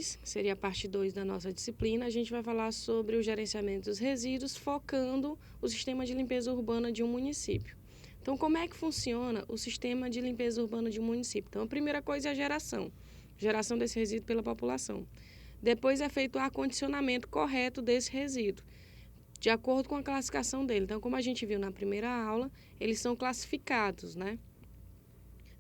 2, que seria a parte 2 da nossa disciplina, a gente vai falar sobre o gerenciamento dos resíduos, focando o sistema de limpeza urbana de um município. Então, como é que funciona o sistema de limpeza urbana de um município? Então, a primeira coisa é a geração desse resíduo pela população. Depois é feito o acondicionamento correto desse resíduo, de acordo com a classificação dele. Então, como a gente viu na primeira aula, eles são classificados, né?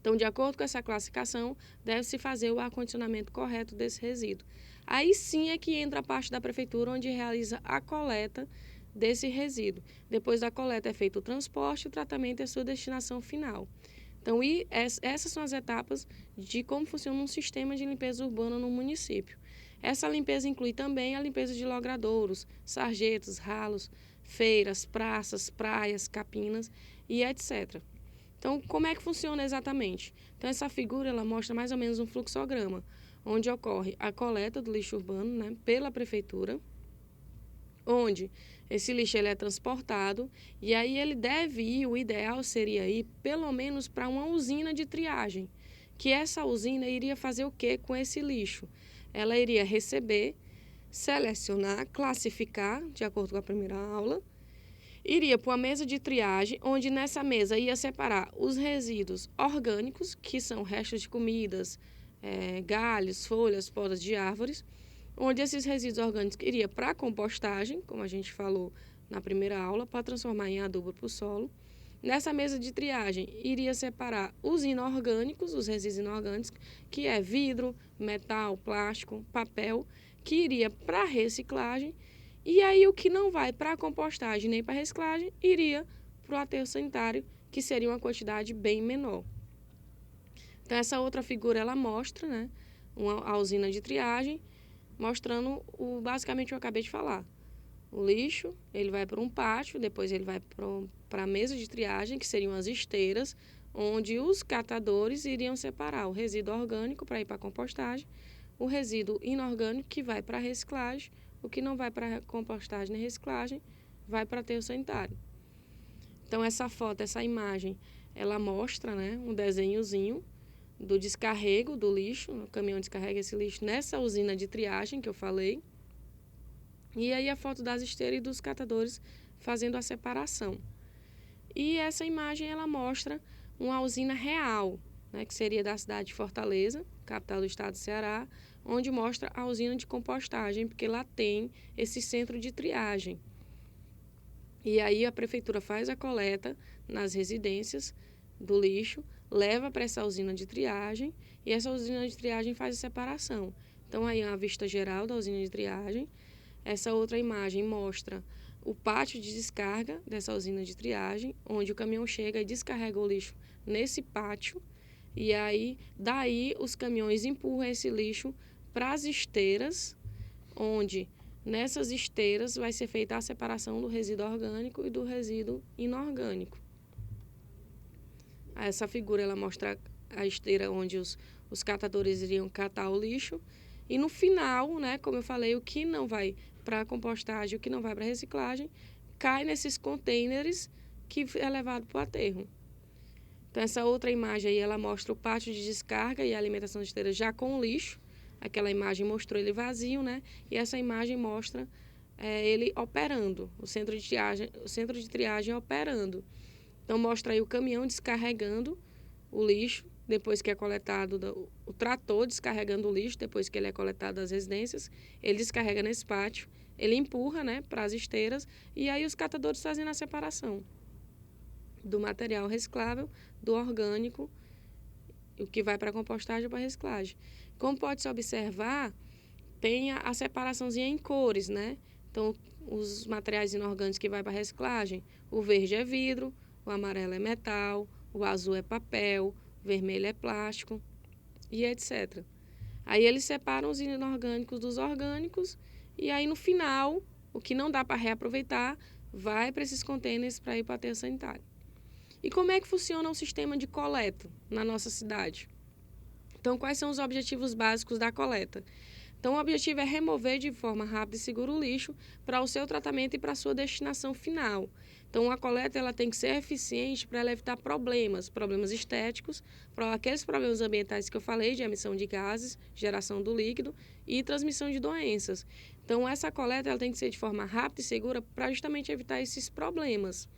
Então, de acordo com essa classificação, deve-se fazer o acondicionamento correto desse resíduo. Aí sim é que entra a parte da prefeitura, onde realiza a coleta desse resíduo. Depois da coleta é feito o transporte, o tratamento e a sua destinação final. Então, essas são as etapas de como funciona um sistema de limpeza urbana no município. Essa limpeza inclui também a limpeza de logradouros, sarjetos, ralos, feiras, praças, praias, capinas e etc. Então, como é que funciona exatamente? Então, essa figura ela mostra mais ou menos um fluxograma, onde ocorre a coleta do lixo urbano, né, pela prefeitura, onde esse lixo ele é transportado e aí ele deve ir, o ideal seria ir pelo menos para uma usina de triagem, que essa usina iria fazer o que com esse lixo? Ela iria receber, selecionar, classificar, de acordo com a primeira aula, iria para uma mesa de triagem, onde nessa mesa ia separar os resíduos orgânicos, que são restos de comidas, galhos, folhas, podas de árvores, onde esses resíduos orgânicos iriam para a compostagem, como a gente falou na primeira aula, para transformar em adubo para o solo. Nessa mesa de triagem, iria separar os inorgânicos, os resíduos inorgânicos, que é vidro, metal, plástico, papel, que iria para a reciclagem. E aí o que não vai para a compostagem nem para a reciclagem, iria para o aterro sanitário, que seria uma quantidade bem menor. Então, essa outra figura, ela mostra, né, a usina de triagem, mostrando basicamente o que eu acabei de falar. O lixo, ele vai para um pátio, depois ele vai para a mesa de triagem, que seriam as esteiras, onde os catadores iriam separar o resíduo orgânico para ir para a compostagem, o resíduo inorgânico que vai para a reciclagem, o que não vai para a compostagem nem reciclagem, vai para o aterro sanitário. Então, essa foto, essa imagem, ela mostra, né, um desenhozinho do descarrego do lixo, o caminhão descarrega esse lixo nessa usina de triagem que eu falei. E aí a foto das esteiras e dos catadores fazendo a separação. E essa imagem ela mostra uma usina real, né, que seria da cidade de Fortaleza, capital do estado do Ceará, onde mostra a usina de compostagem, porque lá tem esse centro de triagem. E aí a prefeitura faz a coleta nas residências do lixo, leva para essa usina de triagem e essa usina de triagem faz a separação. Então aí a vista geral da usina de triagem. Essa outra imagem mostra o pátio de descarga dessa usina de triagem, onde o caminhão chega e descarrega o lixo nesse pátio. E aí, daí, os caminhões empurram esse lixo para as esteiras, onde nessas esteiras vai ser feita a separação do resíduo orgânico e do resíduo inorgânico. Essa figura ela mostra a esteira onde os catadores iriam catar o lixo. E no final, né, como eu falei, o que não vai para a compostagem, o que não vai para a reciclagem, cai nesses contêineres que é levado para o aterro. Então, essa outra imagem aí, ela mostra o pátio de descarga e a alimentação de esteira já com o lixo. Aquela imagem mostrou ele vazio, né? E essa imagem mostra ele operando, o centro de triagem operando. Então, mostra aí o caminhão descarregando o lixo, depois que é coletado, o trator descarregando o lixo, depois que ele é coletado das residências, ele descarrega nesse pátio, ele empurra, né, para as esteiras, e aí os catadores fazem a separação do material reciclável, do orgânico, o que vai para a compostagem ou para a reciclagem. Como pode-se observar, tem a separaçãozinha em cores, né? Então, os materiais inorgânicos que vai para a reciclagem, o verde é vidro, o amarelo é metal, o azul é papel, o vermelho é plástico e etc. Aí eles separam os inorgânicos dos orgânicos e aí no final, o que não dá para reaproveitar, vai para esses contêineres para ir para o aterro sanitário. E como é que funciona o sistema de coleta na nossa cidade? Então, quais são os objetivos básicos da coleta? Então, o objetivo é remover de forma rápida e segura o lixo para o seu tratamento e para a sua destinação final. Então, a coleta ela tem que ser eficiente para ela evitar problemas estéticos, para aqueles problemas ambientais que eu falei, de emissão de gases, geração do líquido e transmissão de doenças. Então, essa coleta ela tem que ser de forma rápida e segura para justamente evitar esses problemas.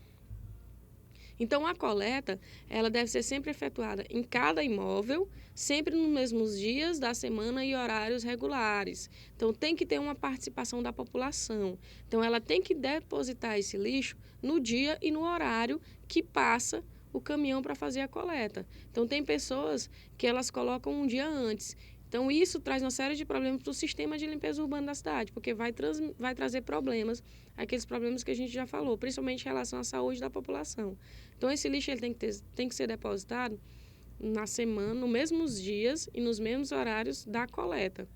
Então, a coleta ela deve ser sempre efetuada em cada imóvel, sempre nos mesmos dias da semana e horários regulares. Então, tem que ter uma participação da população. Então, ela tem que depositar esse lixo no dia e no horário que passa o caminhão para fazer a coleta. Então, tem pessoas que elas colocam um dia antes. Então, isso traz uma série de problemas para o sistema de limpeza urbana da cidade, porque vai trazer problemas, aqueles problemas que a gente já falou, principalmente em relação à saúde da população. Então, esse lixo ele tem que ser depositado na semana, nos mesmos dias e nos mesmos horários da coleta.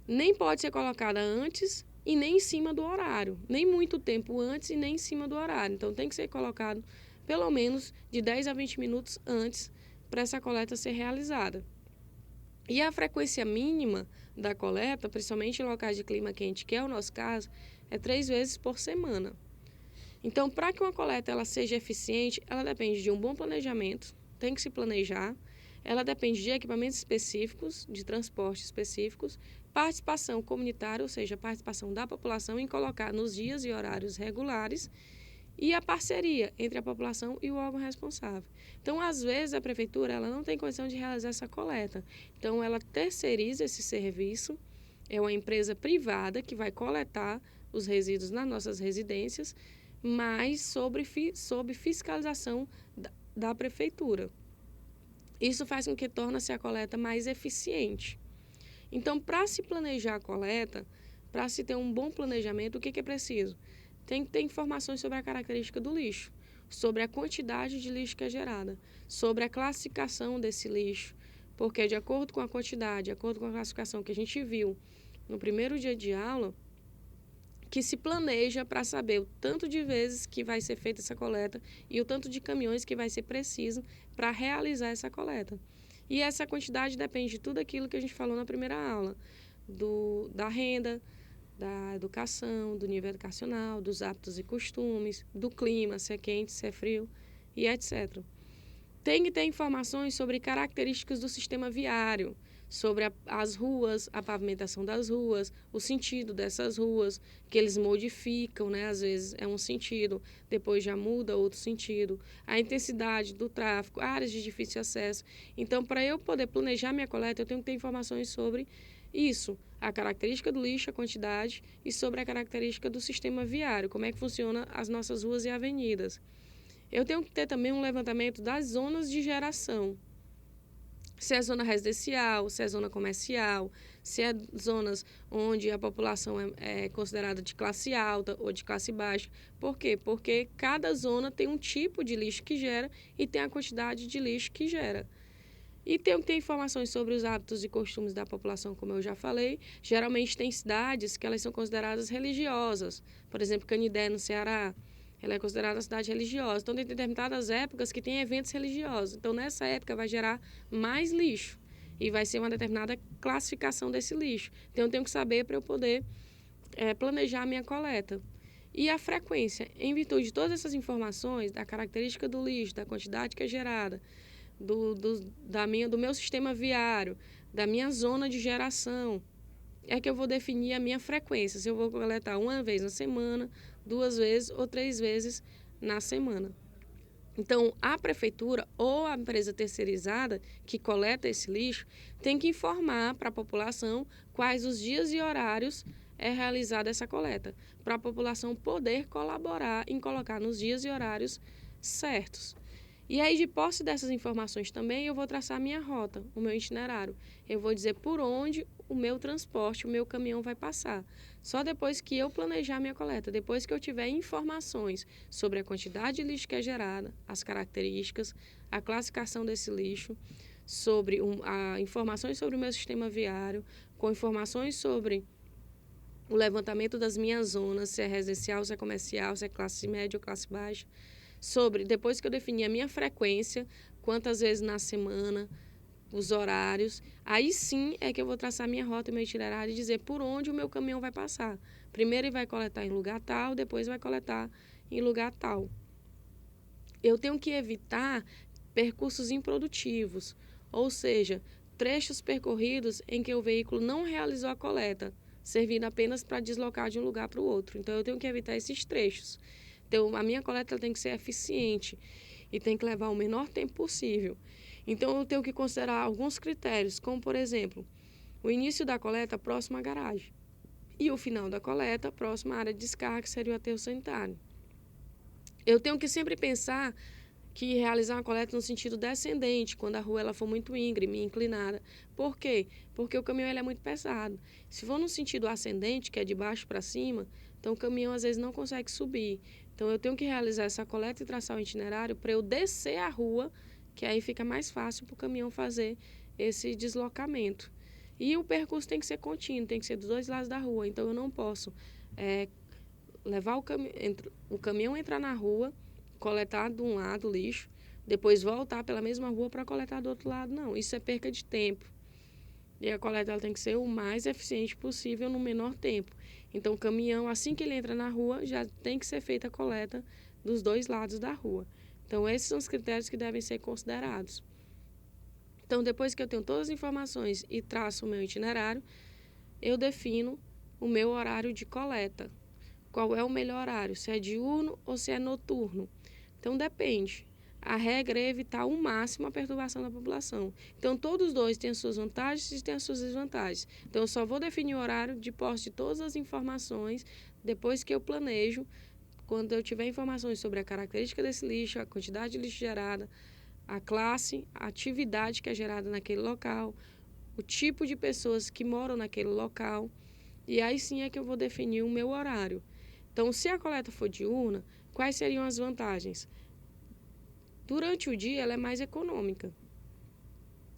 Nem pode ser colocada antes e nem em cima do horário, nem muito tempo antes e nem em cima do horário. Então, tem que ser colocado pelo menos de 10 a 20 minutos antes para essa coleta ser realizada. E a frequência mínima da coleta, principalmente em locais de clima quente, que é o nosso caso, é 3 vezes por semana. Então, para que uma coleta ela seja eficiente, ela depende de um bom planejamento, tem que se planejar, ela depende de equipamentos específicos, de transporte específicos, participação comunitária, ou seja, participação da população em colocar nos dias e horários regulares, e a parceria entre a população e o órgão responsável. Então, às vezes, a prefeitura ela não tem condição de realizar essa coleta. Então, ela terceiriza esse serviço, é uma empresa privada que vai coletar os resíduos nas nossas residências, mas sob fiscalização da prefeitura. Isso faz com que torne-se a coleta mais eficiente. Então, para se planejar a coleta, para se ter um bom planejamento, o que é preciso? Tem que ter informações sobre a característica do lixo, sobre a quantidade de lixo que é gerada, sobre a classificação desse lixo, porque de acordo com a quantidade, de acordo com a classificação que a gente viu no primeiro dia de aula, que se planeja para saber o tanto de vezes que vai ser feita essa coleta e o tanto de caminhões que vai ser preciso para realizar essa coleta. E essa quantidade depende de tudo aquilo que a gente falou na primeira aula, da renda, da educação, do nível educacional, dos hábitos e costumes, do clima, se é quente, se é frio e etc. Tem que ter informações sobre características do sistema viário, sobre as ruas, a pavimentação das ruas, o sentido dessas ruas, que eles modificam, né? Às vezes é um sentido, depois já muda outro sentido, a intensidade do tráfego, áreas de difícil acesso. Então, para eu poder planejar minha coleta, eu tenho que ter informações sobre isso, a característica do lixo, a quantidade e sobre a característica do sistema viário, como é que funciona as nossas ruas e avenidas. Eu tenho que ter também um levantamento das zonas de geração. Se é zona residencial, se é zona comercial, se é zonas onde a população é considerada de classe alta ou de classe baixa. Por quê? Porque cada zona tem um tipo de lixo que gera e tem a quantidade de lixo que gera. E tem que ter informações sobre os hábitos e costumes da população, como eu já falei. Geralmente tem cidades que elas são consideradas religiosas. Por exemplo, Canindé, no Ceará, ela é considerada cidade religiosa. Então, tem determinadas épocas que tem eventos religiosos. Então, nessa época, vai gerar mais lixo. E vai ser uma determinada classificação desse lixo. Então, eu tenho que saber para eu poder planejar a minha coleta. E a frequência, em virtude de todas essas informações, da característica do lixo, da quantidade que é gerada, do meu sistema viário, da minha zona de geração, é que eu vou definir a minha frequência, se eu vou coletar uma vez na semana, 2 vezes ou 3 vezes na semana. Então, a prefeitura ou a empresa terceirizada que coleta esse lixo tem que informar para a população quais os dias e horários é realizada essa coleta, para a população poder colaborar em colocar nos dias e horários certos. E aí, de posse dessas informações também, eu vou traçar a minha rota, o meu itinerário. Eu vou dizer por onde o meu transporte, o meu caminhão vai passar. Só depois que eu planejar a minha coleta, depois que eu tiver informações sobre a quantidade de lixo que é gerada, as características, a classificação desse lixo, sobre informações sobre o meu sistema viário, com informações sobre o levantamento das minhas zonas, se é residencial, se é comercial, se é classe média ou classe baixa, depois que eu definir a minha frequência, quantas vezes na semana, os horários. Aí sim é que eu vou traçar minha rota, meu itinerário e dizer por onde o meu caminhão vai passar. Primeiro ele vai coletar em lugar tal, depois vai coletar em lugar tal. Eu tenho que evitar percursos improdutivos, ou seja, trechos percorridos em que o veículo não realizou a coleta, servindo apenas para deslocar de um lugar para o outro. Então, eu tenho que evitar esses trechos. Então, a minha coleta tem que ser eficiente e tem que levar o menor tempo possível. Então, eu tenho que considerar alguns critérios, como, por exemplo, o início da coleta próximo à garagem e o final da coleta próximo à área de descarga, que seria o aterro sanitário. Eu tenho que sempre pensar que realizar uma coleta no sentido descendente, quando a rua ela for muito íngreme, inclinada. Por quê? Porque o caminhão ele é muito pesado. Se for no sentido ascendente, que é de baixo para cima, então o caminhão às vezes não consegue subir. Então eu tenho que realizar essa coleta e traçar o itinerário para eu descer a rua, que aí fica mais fácil para o caminhão fazer esse deslocamento. E o percurso tem que ser contínuo, tem que ser dos dois lados da rua. Então eu não posso levar o caminhão entrar na rua, coletar de um lado o lixo, depois voltar pela mesma rua para coletar do outro lado. Não, isso é perca de tempo. E a coleta ela tem que ser o mais eficiente possível no menor tempo. Então, o caminhão, assim que ele entra na rua, já tem que ser feita a coleta dos dois lados da rua. Então, esses são os critérios que devem ser considerados. Então, depois que eu tenho todas as informações e traço o meu itinerário, eu defino o meu horário de coleta. Qual é o melhor horário? Se é diurno ou se é noturno? Então, depende. A regra é evitar ao máximo a perturbação da população. Então, todos os dois têm as suas vantagens e têm as suas desvantagens. Então, eu só vou definir o horário de posse de todas as informações depois que eu planejo, quando eu tiver informações sobre a característica desse lixo, a quantidade de lixo gerada, a classe, a atividade que é gerada naquele local, o tipo de pessoas que moram naquele local. E aí sim é que eu vou definir o meu horário. Então, se a coleta for diurna, quais seriam as vantagens? Durante o dia, ela é mais econômica.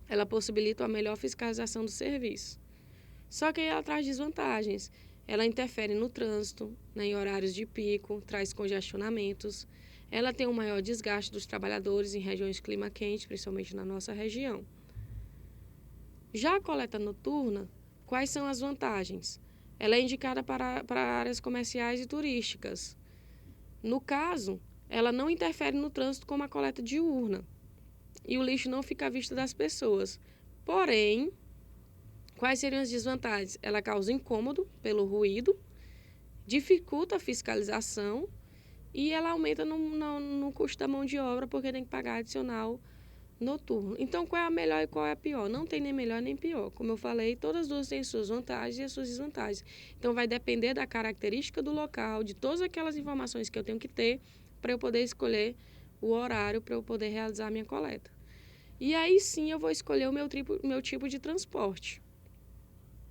Ela possibilita a melhor fiscalização do serviço. Só que aí ela traz desvantagens. Ela interfere no trânsito, né, em horários de pico, traz congestionamentos. Ela tem um maior desgaste dos trabalhadores em regiões de clima quente, principalmente na nossa região. Já a coleta noturna, quais são as vantagens? Ela é indicada para áreas comerciais e turísticas. No caso, ela não interfere no trânsito como a coleta diurna e o lixo não fica à vista das pessoas. Porém, quais seriam as desvantagens? Ela causa incômodo pelo ruído, dificulta a fiscalização e ela aumenta no custo da mão de obra porque tem que pagar adicional noturno. Então, qual é a melhor e qual é a pior? Não tem nem melhor nem pior. Como eu falei, todas as duas têm suas vantagens e as suas desvantagens. Então, vai depender da característica do local, de todas aquelas informações que eu tenho que ter para eu poder escolher o horário para eu poder realizar a minha coleta. E aí sim eu vou escolher o meu tipo de transporte.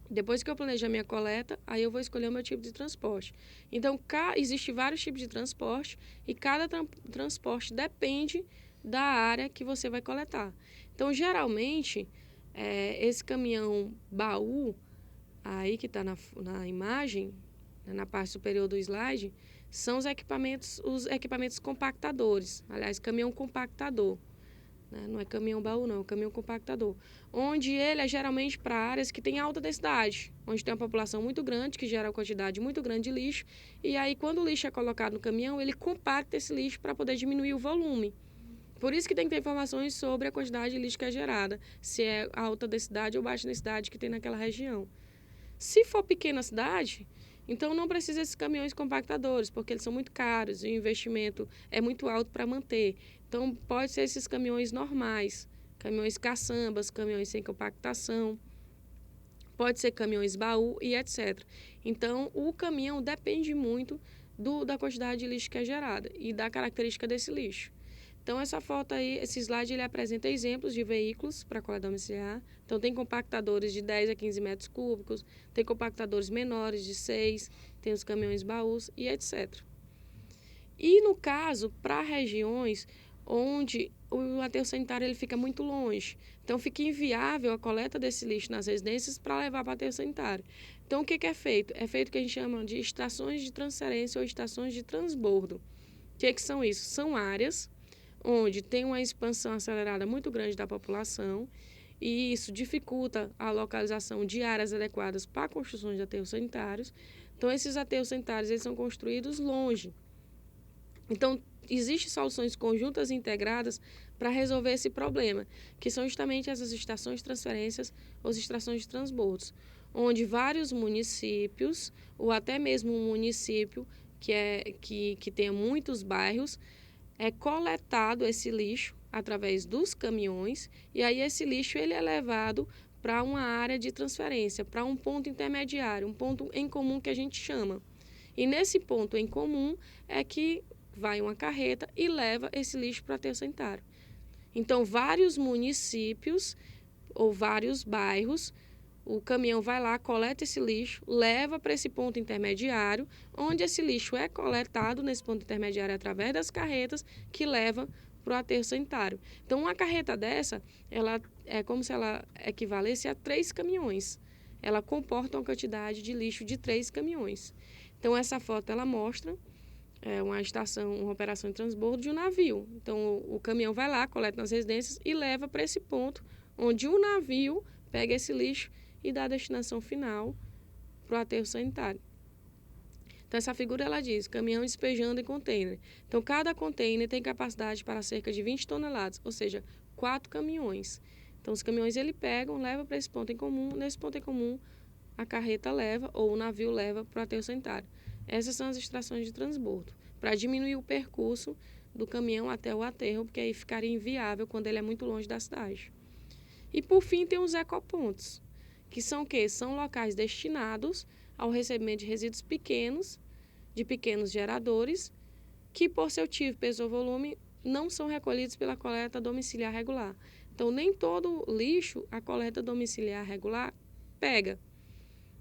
Depois que eu planejo a minha coleta, aí eu vou escolher o meu tipo de transporte. Então, existe vários tipos de transporte e cada transporte depende da área que você vai coletar. Então, geralmente, esse caminhão baú, aí que está na imagem, na parte superior do slide, são os equipamentos compactadores. Aliás, caminhão compactador. Né? Não é caminhão baú, não, é um caminhão compactador. Onde ele é geralmente para áreas que têm alta densidade, onde tem uma população muito grande, que gera uma quantidade muito grande de lixo. E aí, quando o lixo é colocado no caminhão, ele compacta esse lixo para poder diminuir o volume. Por isso que tem que ter informações sobre a quantidade de lixo que é gerada, se é alta densidade ou baixa densidade que tem naquela região. Se for pequena cidade, então não precisa desses caminhões compactadores, porque eles são muito caros e o investimento é muito alto para manter. Então, pode ser esses caminhões normais, caminhões caçambas, caminhões sem compactação, pode ser caminhões baú e etc. Então, o caminhão depende muito da quantidade de lixo que é gerada e da característica desse lixo. Então, essa foto aí, esse slide, ele apresenta exemplos de veículos para coleta domiciliar. Então, tem compactadores de 10 a 15 metros cúbicos, tem compactadores menores de 6, tem os caminhões baús e etc. E, no caso, para regiões onde o aterro sanitário ele fica muito longe. Então, fica inviável a coleta desse lixo nas residências para levar para o aterro sanitário. Então, o que é feito? É feito o que a gente chama de estações de transferência ou estações de transbordo. O que são isso? São áreas onde tem uma expansão acelerada muito grande da população e isso dificulta a localização de áreas adequadas para a construção de aterros sanitários. Então, esses aterros sanitários eles são construídos longe. Então, existem soluções conjuntas e integradas para resolver esse problema, que são justamente essas estações de transferências ou estações de transbordos, onde vários municípios, ou até mesmo um município que tenha muitos bairros, é coletado esse lixo através dos caminhões, e aí esse lixo ele é levado para uma área de transferência, para um ponto intermediário, um ponto em comum que a gente chama. E nesse ponto em comum é que vai uma carreta e leva esse lixo para o aterro sanitário. Então, vários municípios ou vários bairros, o caminhão vai lá, coleta esse lixo, leva para esse ponto intermediário, onde esse lixo é coletado nesse ponto intermediário através das carretas que levam para o aterro sanitário. Então, uma carreta dessa, ela é como se ela equivalesse a 3 caminhões. Ela comporta uma quantidade de lixo de 3 caminhões. Então, essa foto ela mostra uma estação, uma operação de transbordo de um navio. Então, o caminhão vai lá, coleta nas residências e leva para esse ponto, onde o navio pega esse lixo e dá a destinação final para o aterro sanitário. Então, essa figura ela diz, caminhão despejando em container. Então, cada container tem capacidade para cerca de 20 toneladas, ou seja, 4 caminhões. Então, os caminhões ele pegam, levam para esse ponto em comum, nesse ponto em comum a carreta leva ou o navio leva para o aterro sanitário. Essas são as estações de transbordo, para diminuir o percurso do caminhão até o aterro, porque aí ficaria inviável quando ele é muito longe da cidade. E, por fim, tem os ecopontos, que são o quê? São locais destinados ao recebimento de resíduos pequenos, de pequenos geradores, que, por seu tipo, peso ou volume, não são recolhidos pela coleta domiciliar regular. Então, nem todo lixo a coleta domiciliar regular pega.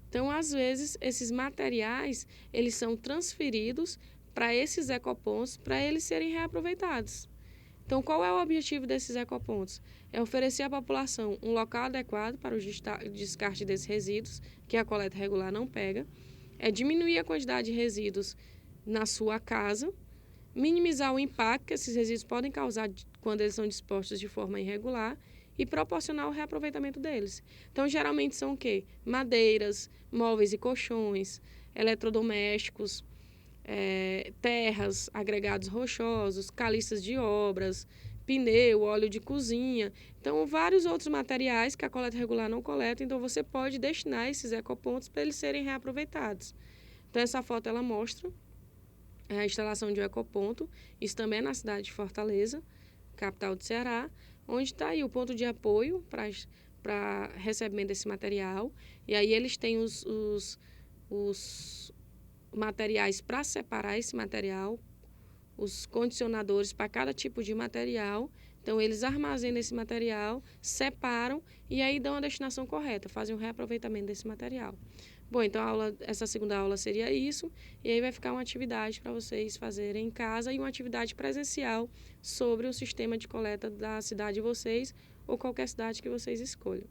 Então, às vezes, esses materiais, eles são transferidos para esses ecopontos para eles serem reaproveitados. Então, qual é o objetivo desses ecopontos? É oferecer à população um local adequado para o descarte desses resíduos, que a coleta regular não pega, é diminuir a quantidade de resíduos na sua casa, minimizar o impacto que esses resíduos podem causar quando eles são dispostos de forma irregular e proporcionar o reaproveitamento deles. Então, geralmente são o quê? Madeiras, móveis e colchões, eletrodomésticos, terras, agregados rochosos, caliças de obras, pneu, óleo de cozinha. Então, vários outros materiais que a coleta regular não coleta. Então, você pode destinar esses ecopontos para eles serem reaproveitados. Então, essa foto ela mostra a instalação de um ecoponto. Isso também é na cidade de Fortaleza, capital do Ceará, onde está aí o ponto de apoio para recebimento desse material. E aí eles têm os materiais para separar esse material, os condicionadores para cada tipo de material. Então, eles armazenam esse material, separam e aí dão a destinação correta, fazem o reaproveitamento desse material. Bom, então essa segunda aula seria isso, e aí vai ficar uma atividade para vocês fazerem em casa e uma atividade presencial sobre o sistema de coleta da cidade de vocês ou qualquer cidade que vocês escolham.